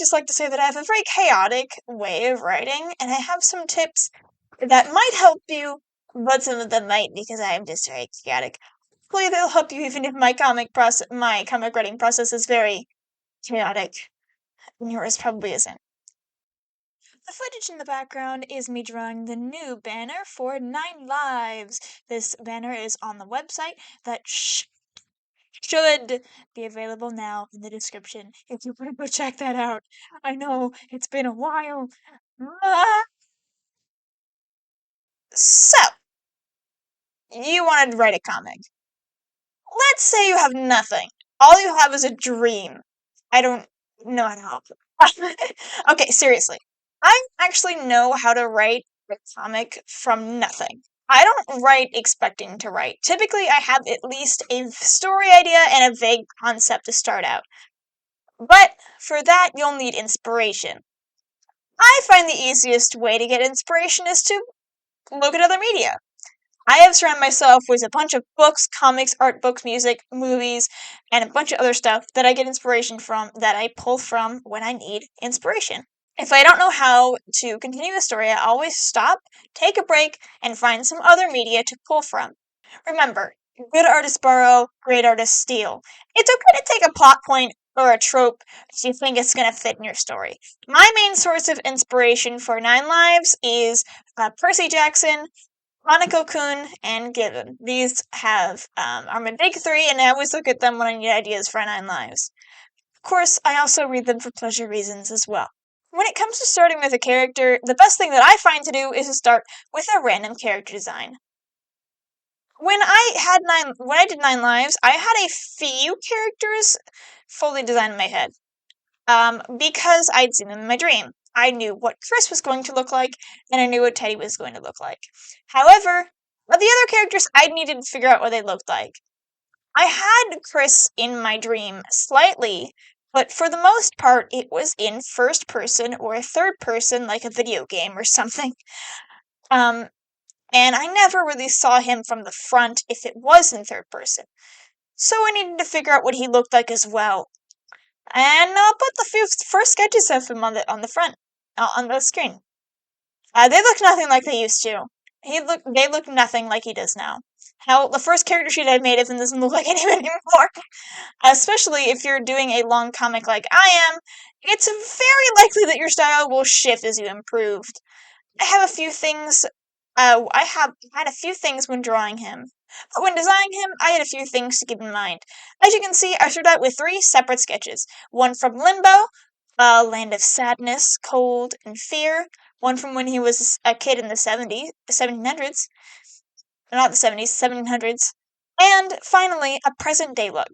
just like to say that I have a very chaotic way of writing, and I have some tips that might help you, but some of them might because I am just very chaotic. Hopefully, they'll help you even if my comic writing process is very chaotic, and yours probably isn't. The footage in the background is me drawing the new banner for 9 Lives. This banner is on the website that should be available now in the description if you want to go check that out. I know, it's been a while. Ah. So, you wanted to write a comic. Let's say you have nothing. All you have is a dream. I don't know how to help. Okay, seriously. I actually know how to write a comic from nothing. I don't write expecting to write. Typically, I have at least a story idea and a vague concept to start out. But for that, you'll need inspiration. I find the easiest way to get inspiration is to look at other media. I have surrounded myself with a bunch of books, comics, art books, music, movies, and a bunch of other stuff that I get inspiration from, that I pull from when I need inspiration. If I don't know how to continue the story, I always stop, take a break, and find some other media to pull from. Remember, good artists borrow, great artists steal. It's okay to take a plot point or a trope if you think it's going to fit in your story. My main source of inspiration for 9 Lives is Percy Jackson, Hanako-kun, and Gibbon. These are my big three, and I always look at them when I need ideas for 9 Lives. Of course, I also read them for pleasure reasons as well. When it comes to starting with a character, the best thing that I find to do is to start with a random character design. When I did 9 Lives, I had a few characters fully designed in my head. Because I'd seen them in my dream. I knew what Chris was going to look like, and I knew what Teddy was going to look like. However, the other characters, I needed to figure out what they looked like. I had Chris in my dream slightly, but for the most part, it was in first person or third person, like a video game or something. And I never really saw him from the front if it was in third person. So I needed to figure out what he looked like as well. And I'll put the first sketches of him on the front, on the screen. They look nothing like they used to. They look nothing like he does now. Hell, the first character sheet I made of him doesn't look like him anymore. Especially if you're doing a long comic like I am, it's very likely that your style will shift as you improved. I have a few things. I had a few things when drawing him. But when designing him, I had a few things to keep in mind. As you can see, I started out with 3 separate sketches. One from Limbo, a land of sadness, cold, and fear. One from when he was a kid in the 1700s. Not the 70s, 1700s. And finally, a present day look.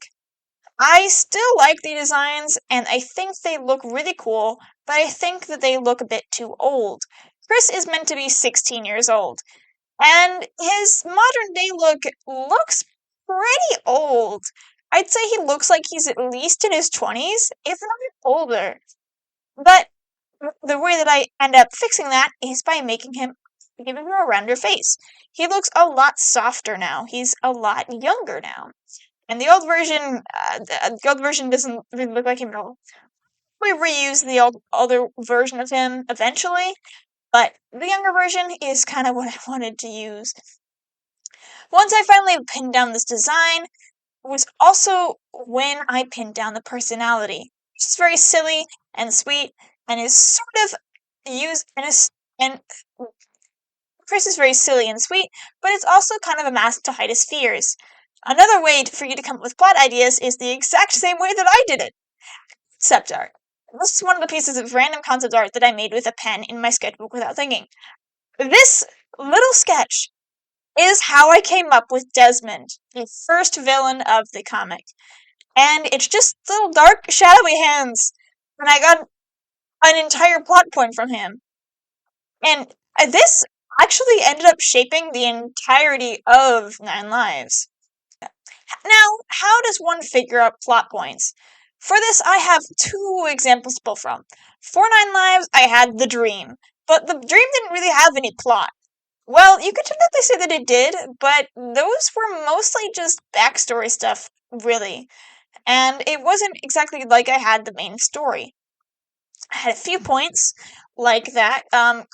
I still like the designs, and I think they look really cool, but I think that they look a bit too old. Chris is meant to be 16 years old, and his modern day look looks pretty old. I'd say he looks like he's at least in his 20s, if not older. But the way that I end up fixing that is by giving him a rounder face. He looks a lot softer now. He's a lot younger now. And the old version doesn't really look like him at all. We reuse the older version of him eventually, but the younger version is kind of what I wanted to use. Once I finally pinned down this design, was also when I pinned down the personality. It's very silly and sweet, and is sort of used and Chris is very silly and sweet, but it's also kind of a mask to hide his fears. Another way for you to come up with plot ideas is the exact same way that I did it. Concept art. This is one of the pieces of random concept art that I made with a pen in my sketchbook without thinking. This little sketch is how I came up with Desmond, the first villain of the comic. And it's just little dark, shadowy hands. And I got an entire plot point from him. And this actually ended up shaping the entirety of 9 Lives. Now, how does one figure out plot points? For this, I have 2 examples to pull from. For 9 Lives, I had the dream, but the dream didn't really have any plot. Well, you could technically say that it did, but those were mostly just backstory stuff, really. And it wasn't exactly like I had the main story. had a few points like that.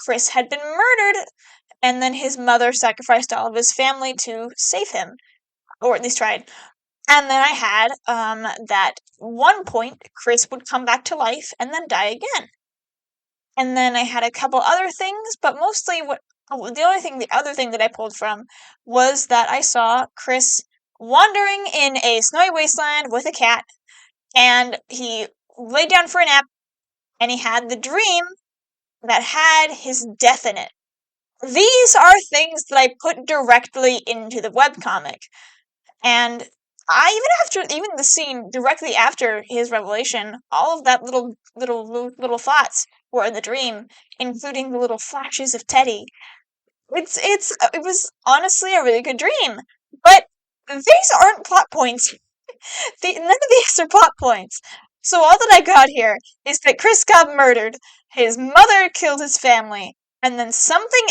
Chris had been murdered, and then his mother sacrificed all of his family to save him, or at least tried. And then I had that one point Chris would come back to life and then die again. And then I had a couple other things, but mostly the other thing that I pulled from was that I saw Chris wandering in a snowy wasteland with a cat, and he laid down for a nap, and he had the dream that had his death in it. These are things that I put directly into the webcomic. And even the scene directly after his revelation, all of that little thoughts were in the dream, including the little flashes of Teddy. It was honestly a really good dream. But these aren't plot points. None of these are plot points. So all that I got here is that Chris got murdered, his mother killed his family, and then something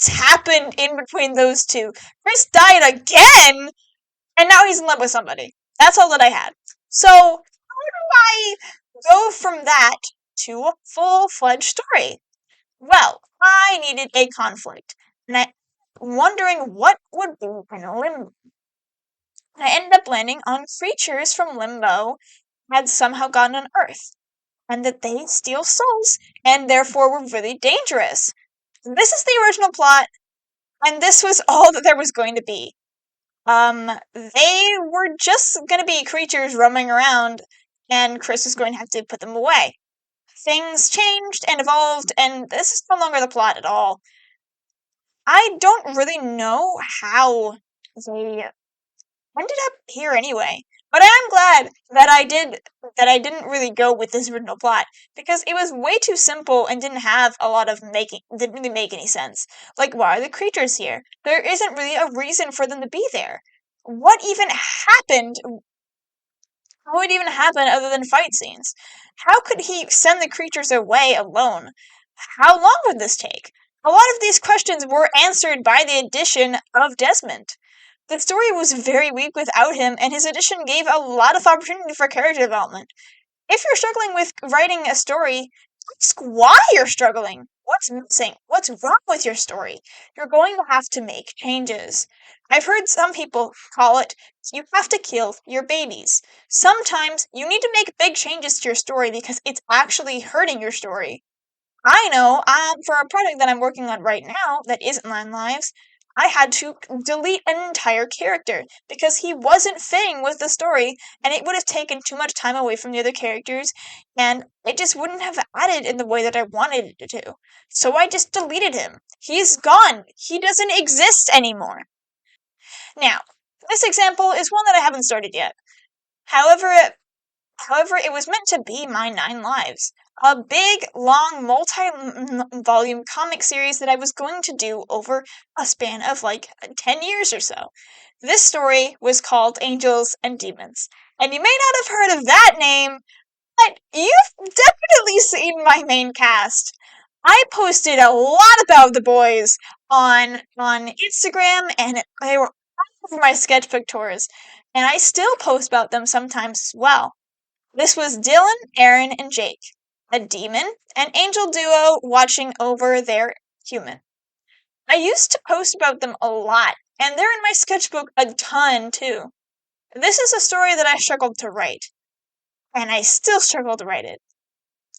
happened in between those two. Chris died again, and now he's in love with somebody. That's all that I had. So how do I go from that to a full-fledged story? Well, I needed a conflict, and I'm wondering what would be in Limbo. I ended up landing on creatures from Limbo had somehow gotten on Earth, and that they steal souls, and therefore were really dangerous. This is the original plot, and this was all that there was going to be. They were just gonna be creatures roaming around, and Chris was going to have to put them away. Things changed and evolved, and this is no longer the plot at all. I don't really know how they ended up here anyway. But I am glad that I didn't really go with this original plot, because it was way too simple and didn't really make any sense. Like, why are the creatures here? There isn't really a reason for them to be there. What even happened? What would even happen other than fight scenes? How could he send the creatures away alone? How long would this take? A lot of these questions were answered by the addition of Desmond. The story was very weak without him, and his addition gave a lot of opportunity for character development. If you're struggling with writing a story, ask why you're struggling. What's missing? What's wrong with your story? You're going to have to make changes. I've heard some people call it, you have to kill your babies. Sometimes you need to make big changes to your story because it's actually hurting your story. I know, for a project that I'm working on right now that isn't Nine Lives, I had to delete an entire character because he wasn't fitting with the story, and it would have taken too much time away from the other characters, and it just wouldn't have added in the way that I wanted it to. So I just deleted him. He's gone. He doesn't exist anymore. Now, this example is one that I haven't started yet. However, it was meant to be my 9 Lives, a big, long, multi-volume comic series that I was going to do over a span of like 10 years or so. This story was called Angels and Demons, and you may not have heard of that name, but you've definitely seen my main cast. I posted a lot about the boys on Instagram, and they were all over my sketchbook tours, and I still post about them sometimes as well. This was Dylan, Aaron, and Jake, a demon and angel duo watching over their human. I used to post about them a lot, and they're in my sketchbook a ton too. This is a story that I struggled to write, and I still struggle to write it.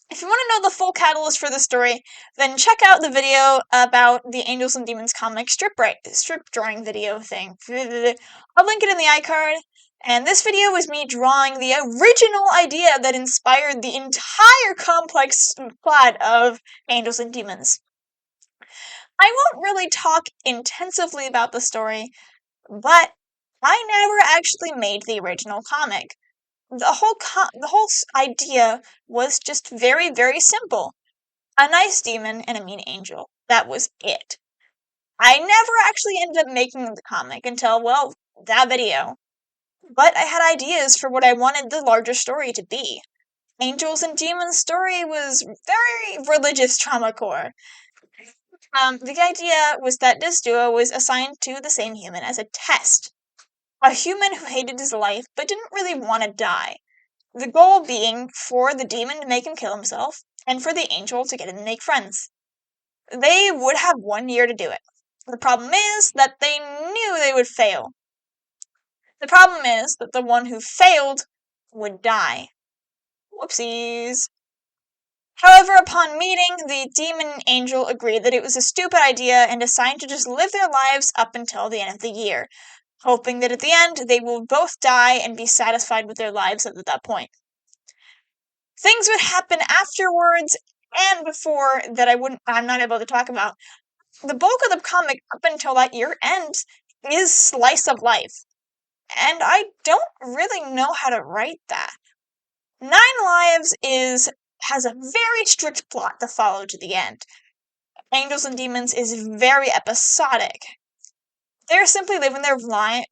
If you want to know the full catalyst for the story, then check out the video about the Angels and Demons comic strip drawing video thing. I'll link it in the iCard. And this video was me drawing the original idea that inspired the entire complex plot of Angels and Demons. I won't really talk intensively about the story, but I never actually made the original comic. The whole idea was just very, very simple. A nice demon and a mean angel. That was it. I never actually ended up making the comic until, well, that video. But I had ideas for what I wanted the larger story to be. Angels and Demons story was very religious trauma core. The idea was that this duo was assigned to the same human as a test. A human who hated his life but didn't really want to die. The goal being for the demon to make him kill himself, and for the Angel to get in and make friends. They would have 1 year to do it. The problem is that they knew they would fail. The problem is that the one who failed would die. Whoopsies. However, upon meeting, the demon and angel agreed that it was a stupid idea and decided to just live their lives up until the end of the year, hoping that at the end they will both die and be satisfied with their lives at that point. Things would happen afterwards and before that I'm not able to talk about. The bulk of the comic up until that year ends is slice of life. And I don't really know how to write that. 9 Lives has a very strict plot to follow to the end. Angels and Demons is very episodic. They're simply living their life.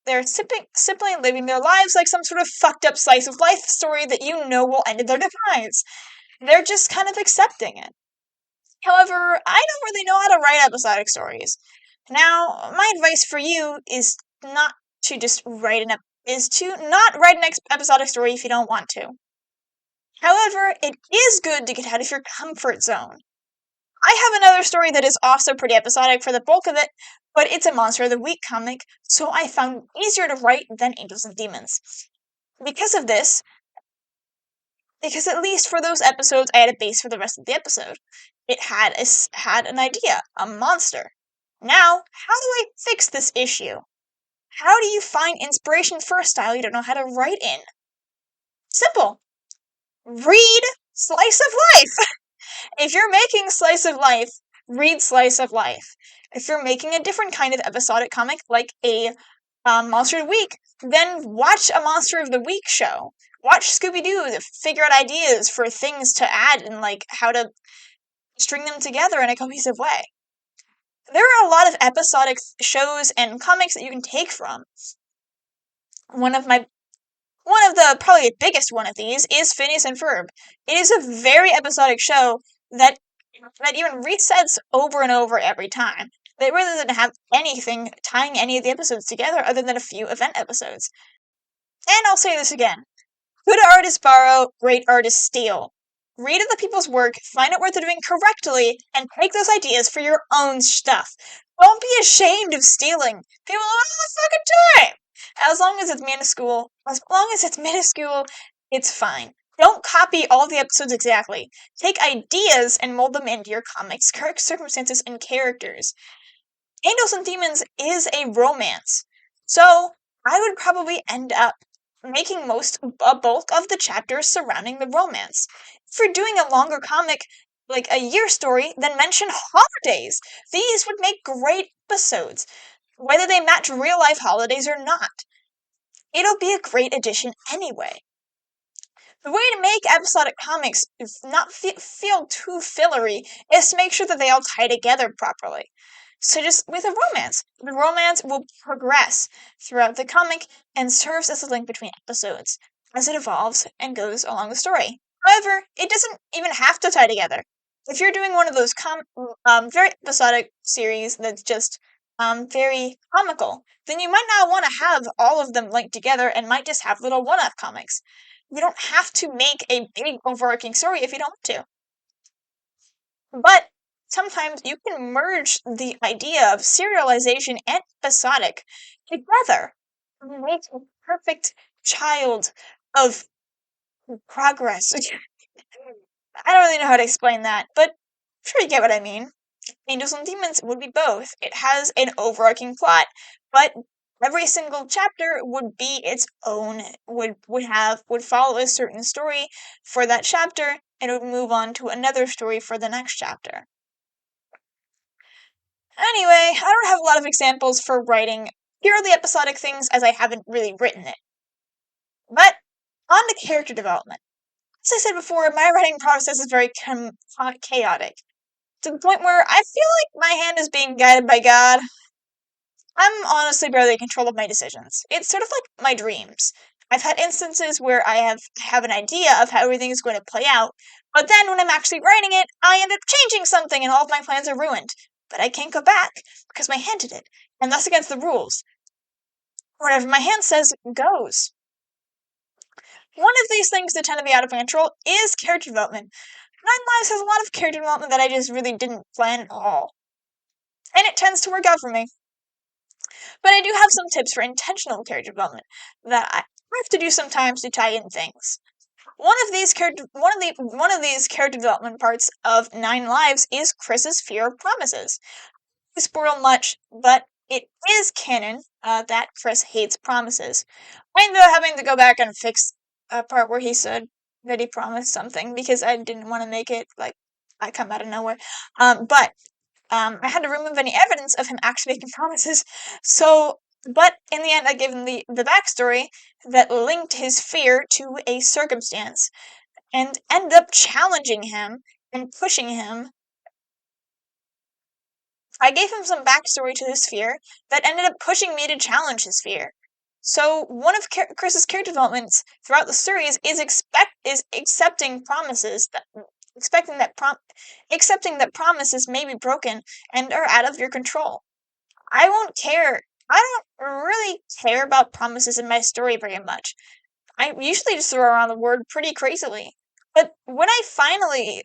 They're simply living their lives like some sort of fucked up slice of life story that you know will end in their demise. They're just kind of accepting it. However, I don't really know how to write episodic stories. Now, my advice for you is not to just write not write an episodic story if you don't want to. However, it is good to get out of your comfort zone. I have another story that is also pretty episodic for the bulk of it, but it's a Monster of the Week comic, so I found it easier to write than Angels and Demons. Because of this, because at least for those episodes, I had a base for the rest of the episode. It had an idea, a monster. Now, how do I fix this issue? How do you find inspiration for a style you don't know how to write in? Simple. Read Slice of Life! If you're making Slice of Life, read Slice of Life. If you're making a different kind of episodic comic, like a Monster of the Week, then watch a Monster of the Week show. Watch Scooby-Doo to figure out ideas for things to add and like how to string them together in a cohesive way. There are a lot of episodic shows and comics that you can take from. One of the probably the biggest one of these is Phineas and Ferb. It is a very episodic show that even resets over and over every time. It really doesn't have anything tying any of the episodes together other than a few event episodes. And I'll say this again. Good artists borrow, great artists steal. Read other people's work, find out what they're doing correctly, and take those ideas for your own stuff. Don't be ashamed of stealing. People all the fucking time. As long as it's minuscule, it's fine. Don't copy all the episodes exactly. Take ideas and mold them into your comics, circumstances, and characters. Angels and Demons is a romance, so I would probably end up making a bulk of the chapters surrounding the romance. If you're doing a longer comic, like a year story, then mention holidays. These would make great episodes, whether they match real life holidays or not. It'll be a great addition anyway. The way to make episodic comics not feel too fillery is to make sure that they all tie together properly. So just with a romance, the romance will progress throughout the comic and serves as a link between episodes as it evolves and goes along the story. However, it doesn't even have to tie together. If you're doing one of those very episodic series that's just very comical, then you might not want to have all of them linked together and might just have little one-off comics. You don't have to make a big overarching story if you don't want to. But sometimes you can merge the idea of serialization and episodic together and make a perfect child of progress. I don't really know how to explain that, but I'm sure you get what I mean. Angels and Demons would be both. It has an overarching plot, but every single chapter would be its own, would follow a certain story for that chapter, and it would move on to another story for the next chapter. Anyway, I don't have a lot of examples for writing purely episodic things as I haven't really written it. But on to character development. As I said before, my writing process is very chaotic, to the point where I feel like my hand is being guided by God. I'm honestly barely in control of my decisions. It's sort of like my dreams. I've had instances where I have an idea of how everything is going to play out, but then when I'm actually writing it, I end up changing something and all of my plans are ruined. But I can't go back because my hand did it, and that's against the rules. Whatever my hand says goes. One of these things that tend to be out of my control is character development. Nine Lives has a lot of character development that I just really didn't plan at all. And it tends to work out for me. But I do have some tips for intentional character development that I have to do sometimes to tie in things. One of these character development parts of Nine Lives is Chris's fear of promises. I spoil much, but it is canon that Chris hates promises. I ended up having to go back and fix a part where he said that he promised something because I didn't want to make it like I come out of nowhere. But I had to remove any evidence of him actually making promises. But in the end, I gave him the backstory that linked his fear to a circumstance and ended up challenging him and pushing him. I gave him some backstory to his fear that ended up pushing me to challenge his fear. So one of Chris's character developments throughout the series is accepting promises that accepting that promises may be broken and are out of your control. I won't care. I don't really care about promises in my story very much. I usually just throw around the word pretty crazily. But when I finally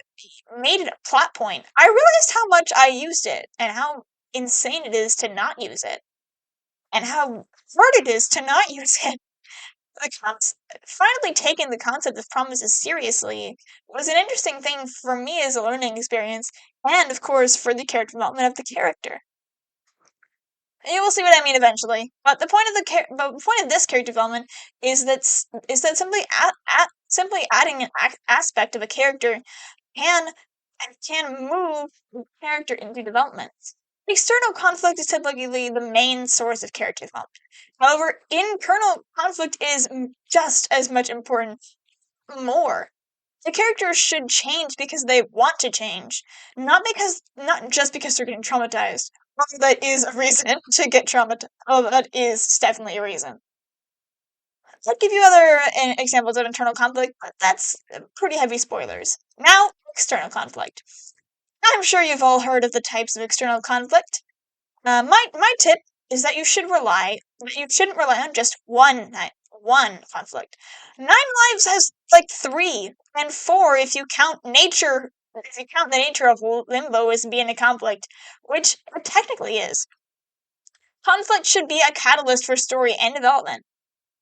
made it a plot point, I realized how much I used it and how insane it is to not use it. And how hard it is to not use it. Finally taking the concept of promises seriously was an interesting thing for me as a learning experience, and of course for the character development of the character. You will see what I mean eventually. But the point of this character development is that simply adding an aspect of a character can move the character into development. External conflict is typically the main source of character development. However, internal conflict is just as much important. More. The characters should change because they want to change, not just because they're getting traumatized. Although that is a reason to get traumatized. Oh, that is definitely a reason. I'll give you other examples of internal conflict, but that's pretty heavy spoilers. Now, external conflict. I'm sure you've all heard of the types of external conflict. My tip is that you shouldn't rely on just one conflict. Nine Lives has like 3 and 4 if you count the nature of Limbo as being a conflict, which it technically is. Conflict should be a catalyst for story and development.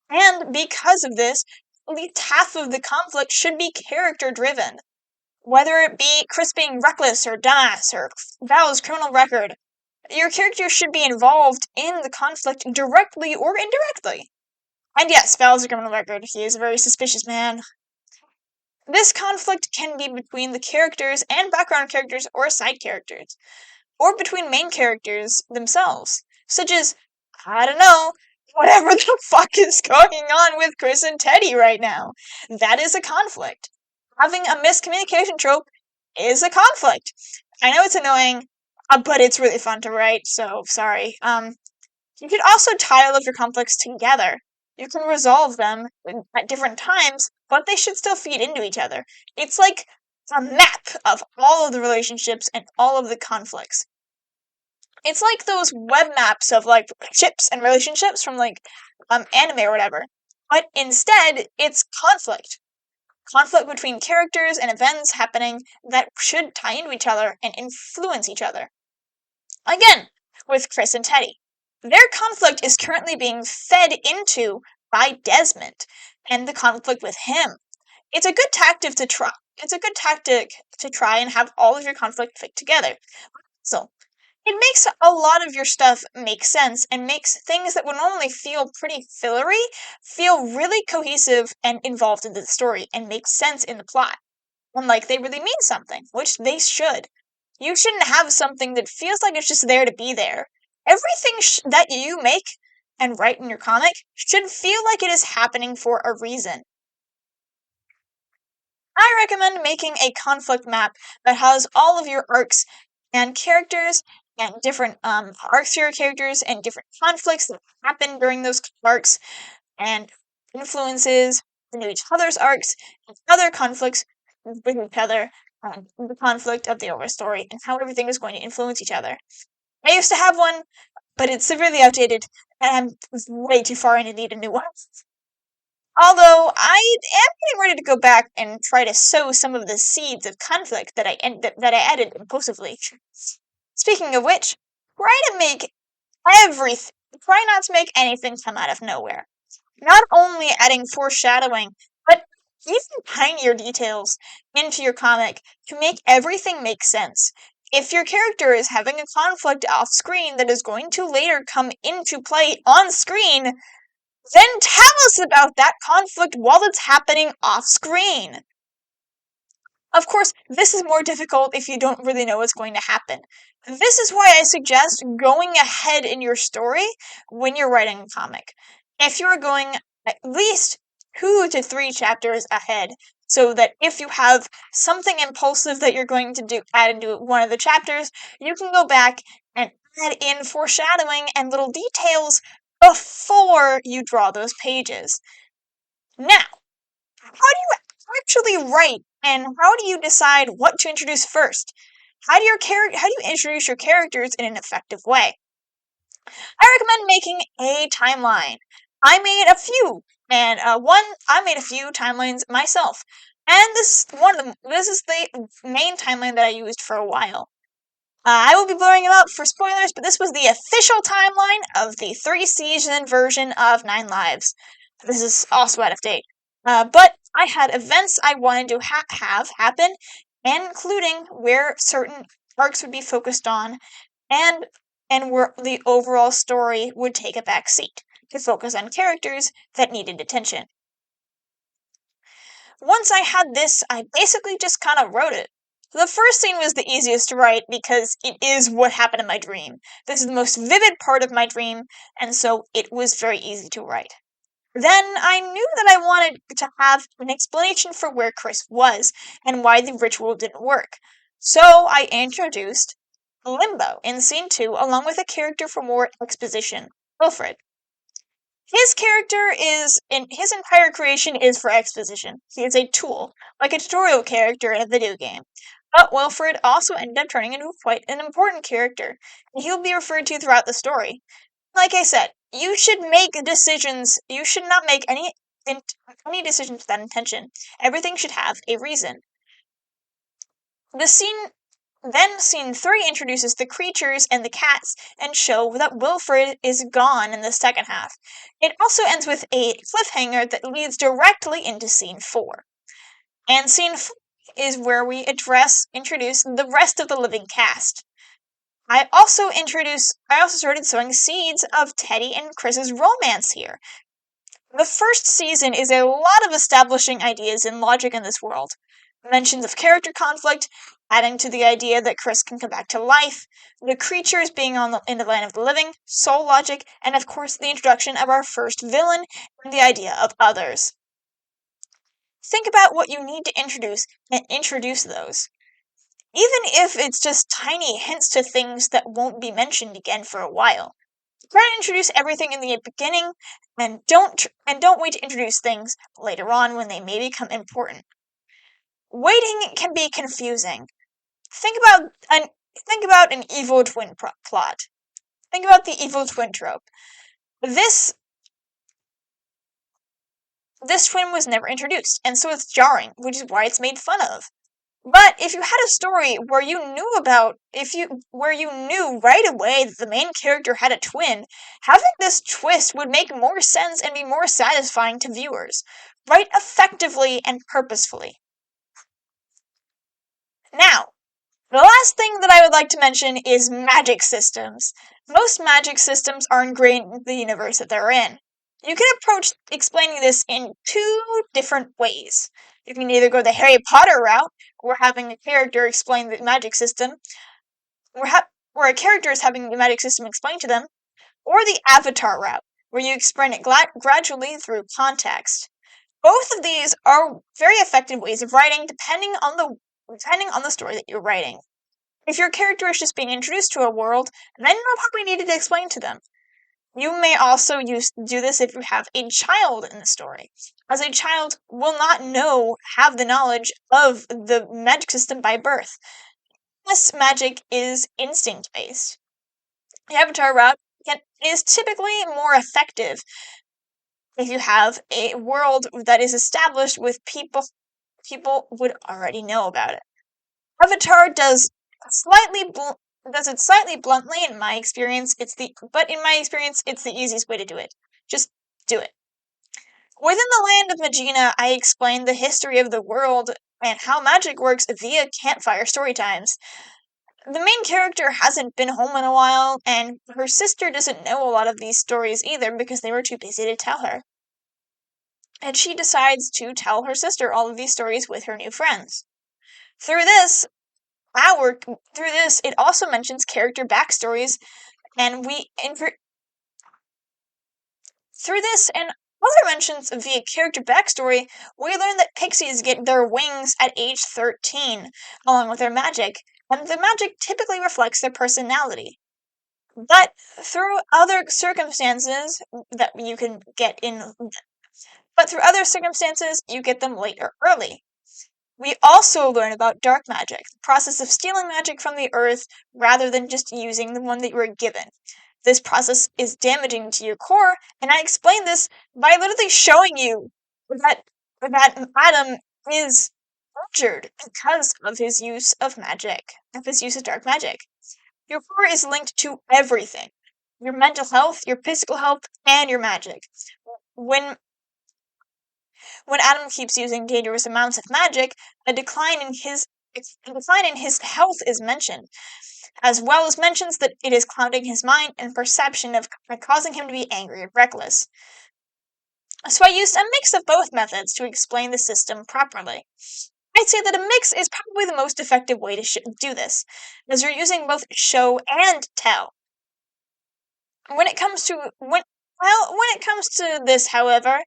And because of this, at least half of the conflict should be character driven. Whether it be Chris being reckless or dumbass or Val's criminal record, your character should be involved in the conflict directly or indirectly. And yes, Val's a criminal record. He is a very suspicious man. This conflict can be between the characters and background characters or side characters, or between main characters themselves, such as, I don't know, whatever the fuck is going on with Chris and Teddy right now. That is a conflict. Having a miscommunication trope is a conflict. I know it's annoying, but it's really fun to write, so sorry. You could also tie all of your conflicts together. You can resolve them at different times, but they should still feed into each other. It's like a map of all of the relationships and all of the conflicts. It's like those web maps of like ships and relationships from like anime or whatever. But instead, it's conflict. Conflict between characters and events happening that should tie into each other and influence each other. Again, with Chris and Teddy. Their conflict is currently being fed into by Desmond and the conflict with him. It's a good tactic to try. And have all of your conflict fit together. So, it makes a lot of your stuff make sense and makes things that would normally feel pretty fillery feel really cohesive and involved in the story and make sense in the plot. And like they really mean something, which they should. You shouldn't have something that feels like it's just there to be there. Everything that you make and write in your comic should feel like it is happening for a reason. I recommend making a conflict map that has all of your arcs and characters and different arcs for your characters and different conflicts that happen during those arcs and influences into each other's arcs and other conflicts with each other and the conflict of the overall story and how everything is going to influence each other. I used to have one, but it's severely outdated and I'm way too far in to need a new one. Although I am getting ready to go back and try to sow some of the seeds of conflict that I added impulsively. Speaking of which, try to make everything. Try not to make anything come out of nowhere. Not only adding foreshadowing, but even tinier details into your comic to make everything make sense. If your character is having a conflict off screen that is going to later come into play on screen, then tell us about that conflict while it's happening off screen. Of course, this is more difficult if you don't really know what's going to happen. This is why I suggest going ahead in your story when you're writing a comic. If you're going at least 2 to 3 chapters ahead, so that if you have something impulsive that you're going to add into one of the chapters, you can go back and add in foreshadowing and little details before you draw those pages. Now, how do you actually write, and how do you decide what to introduce first? How do you introduce your characters in an effective way? I recommend making a timeline. I made a few, and I made a few timelines myself, and this is the main timeline that I used for a while. I will be blowing it up for spoilers, but this was the official timeline of the 3-season version of Nine Lives. This is also out of date. But I had events I wanted to have happen, including where certain arcs would be focused on, and where the overall story would take a back seat to focus on characters that needed attention. Once I had this, I basically just kind of wrote it. The first scene was the easiest to write because it is what happened in my dream. This is the most vivid part of my dream, and so it was very easy to write. Then I knew that I wanted to have an explanation for where Chris was and why the ritual didn't work. So I introduced Limbo in scene 2 along with a character for more exposition, Wilfred. His character his entire creation is for exposition. He is a tool, like a tutorial character in a video game. But Wilfred also ended up turning into quite an important character, and he'll be referred to throughout the story. Like I said, you should make decisions. You should not make any decisions with that intention. Everything should have a reason. Scene 3 introduces the creatures and the cats and show that Wilfred is gone in the second half. It also ends with a cliffhanger that leads directly into scene 4. And scene 4 is where we introduce the rest of the living cast. I also started sowing seeds of Teddy and Chris's romance here. The first season is a lot of establishing ideas and logic in this world. Mentions of character conflict, adding to the idea that Chris can come back to life, the creatures being in the land of the living, soul logic, and of course the introduction of our first villain and the idea of others. Think about what you need to introduce and introduce those. Even if it's just tiny hints to things that won't be mentioned again for a while. Try to introduce everything in the beginning and don't wait to introduce things later on when they may become important. Waiting can be confusing. Think about an evil twin plot. Think about the evil twin trope. This twin was never introduced, and so it's jarring, which is why it's made fun of. But if you had a story where you knew right away that the main character had a twin, having this twist would make more sense and be more satisfying to viewers. Write effectively and purposefully. Now, the last thing that I would like to mention is magic systems. Most magic systems are ingrained in the universe that they're in. You can approach explaining this in 2 different ways. You can either go the Harry Potter route, where having a character explain the magic system, where a character is having the magic system explained to them, or the Avatar route, where you explain it gradually through context. Both of these are very effective ways of writing depending on the story that you're writing. If your character is just being introduced to a world, then you'll probably need to explain to them. You may also do this if you have a child in the story, as a child will not have the knowledge of the magic system by birth. This magic is instinct-based. The Avatar route is typically more effective if you have a world that is established with people would already know about it. Avatar does it slightly bluntly. In my experience, it's the easiest way to do it. Just do it. Within the land of Magina, I explained the history of the world and how magic works via campfire story times. The main character hasn't been home in a while, and her sister doesn't know a lot of these stories either because they were too busy to tell her. And she decides to tell her sister all of these stories with her new friends. Through this, it also mentions character backstories, and through this and other mentions via character backstory, we learn that pixies get their wings at age 13, along with their magic, and the magic typically reflects their personality. But through other circumstances that you can get in, but through other circumstances, you get them late or early. We also learn about dark magic, the process of stealing magic from the earth rather than just using the one that you were given. This process is damaging to your core, and I explain this by literally showing you that Adam is injured because of his use of magic, of his use of dark magic. Your core is linked to everything. Your mental health, your physical health, and your magic. When Adam keeps using dangerous amounts of magic, a decline in his health is mentioned, as well as mentions that it is clouding his mind and perception of causing him to be angry or reckless. So I used a mix of both methods to explain the system properly. I'd say that a mix is probably the most effective way to do this, as you're using both show and tell. When it comes to this, however,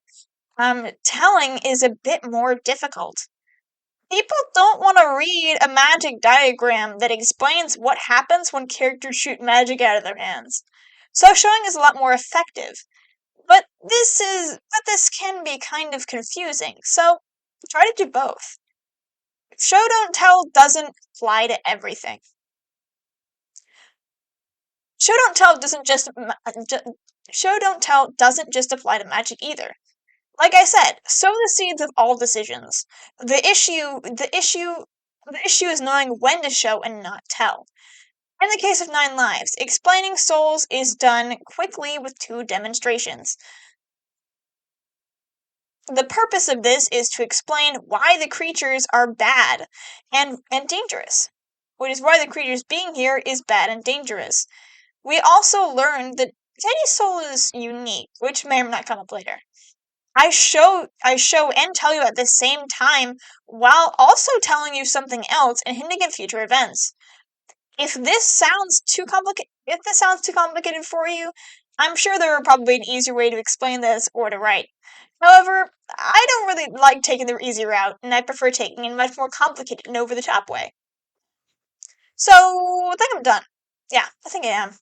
telling is a bit more difficult. People don't want to read a magic diagram that explains what happens when characters shoot magic out of their hands. So showing is a lot more effective. But this can be kind of confusing. So try to do both. Show don't tell doesn't apply to everything. Show don't tell doesn't just apply to magic either. Like I said, sow the seeds of all decisions. The issue is knowing when to show and not tell. In the case of 9 Lives, explaining souls is done quickly with 2 demonstrations. The purpose of this is to explain why the creatures are bad and dangerous, which is why the creatures being here is bad and dangerous. We also learned that Teddy's soul is unique, which may or may not come up later. I show and tell you at the same time while also telling you something else and hinting at future events. If this sounds too complicated for you, I'm sure there are probably an easier way to explain this or to write. However, I don't really like taking the easy route, and I prefer taking a much more complicated and over-the-top way. So, I think I'm done. Yeah, I think I am.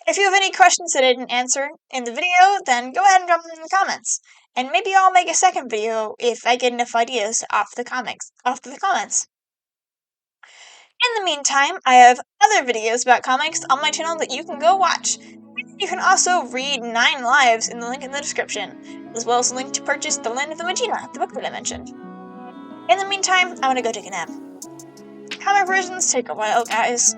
If you have any questions that I didn't answer in the video, then go ahead and drop them in the comments. And maybe I'll make a second video if I get enough ideas off the comments. In the meantime, I have other videos about comics on my channel that you can go watch. You can also read 9 Lives in the link in the description, as well as a link to purchase The Land of the Magina, the book that I mentioned. In the meantime, I'm gonna go take a nap. Comic versions take a while, guys.